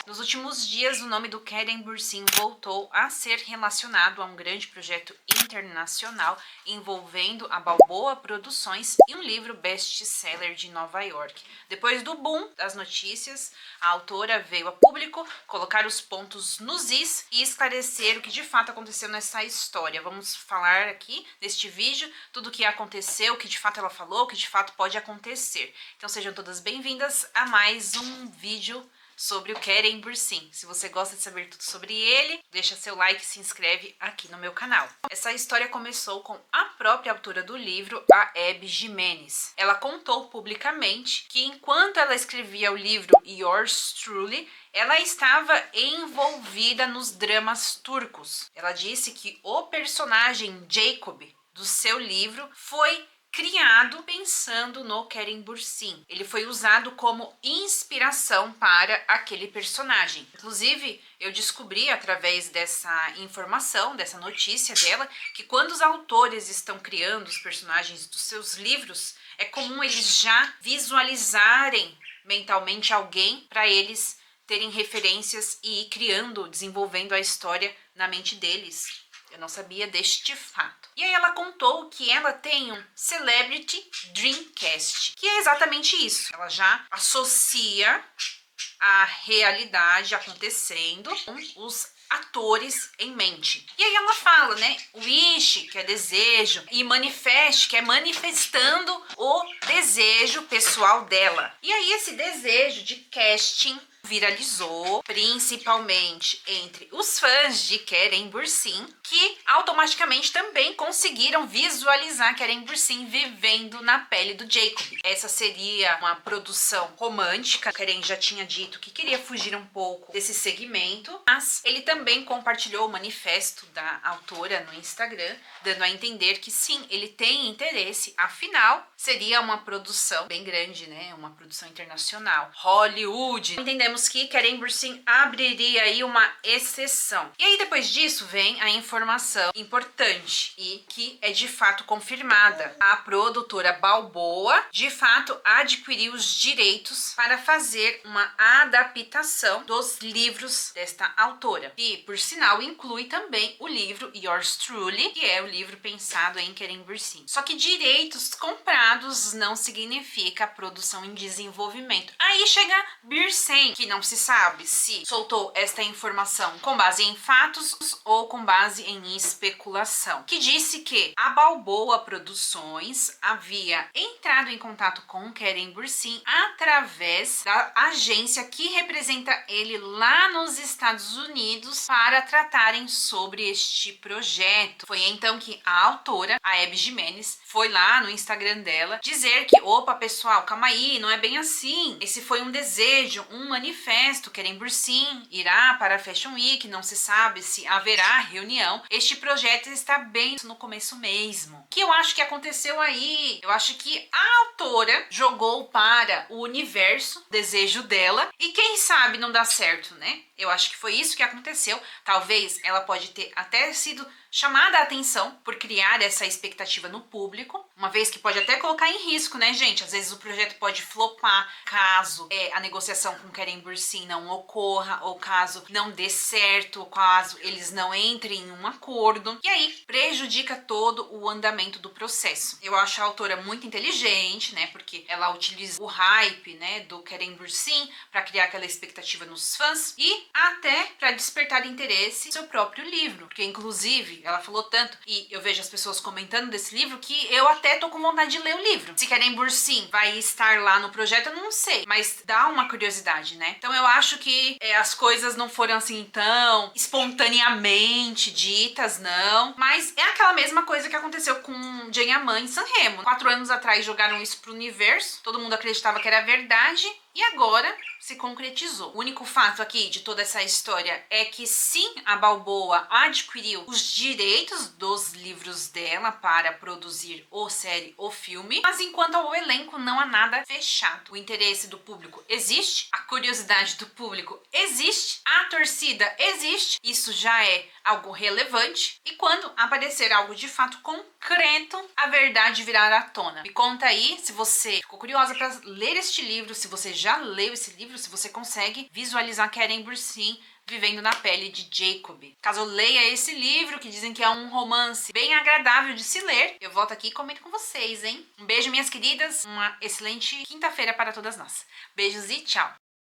Nos últimos dias, o nome do Keren Bursin voltou a ser relacionado a um grande projeto internacional envolvendo a Balboa Produções e um livro best-seller de Nova York. Depois do boom das notícias, a autora veio a público colocar os pontos nos is e esclarecer o que de fato aconteceu nessa história. Vamos falar aqui neste vídeo tudo o que aconteceu, o que de fato ela falou, o que de fato pode acontecer. Então sejam todas bem-vindas a mais um vídeo sobre o Keren Bursin. Se você gosta de saber tudo sobre ele, deixa seu like e se inscreve aqui no meu canal. Essa história começou com a própria autora do livro, a Abby Jimenez. Ela contou publicamente que enquanto ela escrevia o livro Yours Truly, ela estava envolvida nos dramas turcos. Ela disse que o personagem Jacob do seu livro foi criado pensando no Keren Bursin. Ele foi usado como inspiração para aquele personagem. Inclusive, eu descobri através dessa informação, dessa notícia dela, que quando os autores estão criando os personagens dos seus livros, é comum eles já visualizarem mentalmente alguém para eles terem referências e ir criando, desenvolvendo a história na mente deles. Eu não sabia deste fato. E aí ela contou que ela tem um Celebrity Dreamcast, que é exatamente isso. Ela já associa a realidade acontecendo com os atores em mente. E aí ela fala, né? Wish, que é desejo, e manifest, que é manifestando o desejo pessoal dela. E aí esse desejo de casting viralizou, principalmente entre os fãs de Keren Bursin, que automaticamente também conseguiram visualizar Keren Bursin vivendo na pele do Jacob. Essa seria uma produção romântica. Keren já tinha dito que queria fugir um pouco desse segmento, mas ele também compartilhou o manifesto da autora no Instagram, dando a entender que sim, ele tem interesse, afinal, seria uma produção bem grande, né? Uma produção internacional. Hollywood. Entendemos que Keren Bursin abriria aí uma exceção. E aí depois disso vem a informação importante e que é de fato confirmada. A produtora Balboa de fato adquiriu os direitos para fazer uma adaptação dos livros desta autora. E por sinal inclui também o livro Yours Truly, que é o livro pensado em Keren Bursin. Só que direitos comprados não significa produção em desenvolvimento. Aí chega Bursin, que não se sabe se soltou esta informação com base em fatos ou com base em especulação, que disse que a Balboa Produções havia entrado em contato com Keren Bursin através da agência que representa ele lá nos Estados Unidos para tratarem sobre este projeto. Foi então que a autora, a Abby Jimenez, foi lá no Instagram dela dizer que, opa pessoal, calma aí, não é bem assim. Esse foi um desejo, um manifesto. Keren Bursin irá para a Fashion Week, não se sabe se haverá reunião. Este projeto está bem no começo mesmo. O que eu acho que aconteceu aí? Eu acho que a autora jogou para o universo o desejo dela e quem sabe não dá certo, né? Eu acho que foi isso que aconteceu. Talvez ela pode ter até sido chamada a atenção por criar essa expectativa no público, uma vez que pode até colocar em risco, né, gente? Às vezes o projeto pode flopar caso a negociação com Keren Bursin não ocorra, ou caso não dê certo, ou caso eles não entrem em um acordo. E aí prejudica todo o andamento do processo. Eu acho a autora muito inteligente, né, porque ela utiliza o hype, né, do Keren Bursin para criar aquela expectativa nos fãs e até para despertar interesse no seu próprio livro, porque inclusive ela falou tanto, e eu vejo as pessoas comentando desse livro, que eu até tô com vontade de ler o livro. Se Keren Bursin vai estar lá no projeto, eu não sei, mas dá uma curiosidade, né? Então eu acho que as coisas não foram assim tão espontaneamente ditas, não, mas é aquela mesma coisa que aconteceu com Jane Aman e Sanremo. 4 anos atrás jogaram isso pro universo, todo mundo acreditava que era verdade, e agora se concretizou. O único fato aqui de toda essa história é que sim, a Balboa adquiriu os direitos dos livros dela para produzir ou série ou filme, mas enquanto ao elenco não há nada fechado. O interesse do público existe, a curiosidade do público existe, a torcida existe, isso já é algo relevante, e quando aparecer algo de fato concreto, a verdade virá à tona. Me conta aí se você ficou curiosa para ler este livro, se você já leu esse livro, se você consegue visualizar Keren Bursin vivendo na pele de Jacob. Caso leia esse livro, que dizem que é um romance bem agradável de se ler, eu volto aqui e comento com vocês, hein? Um beijo, minhas queridas, uma excelente quinta-feira para todas nós. Beijos e tchau!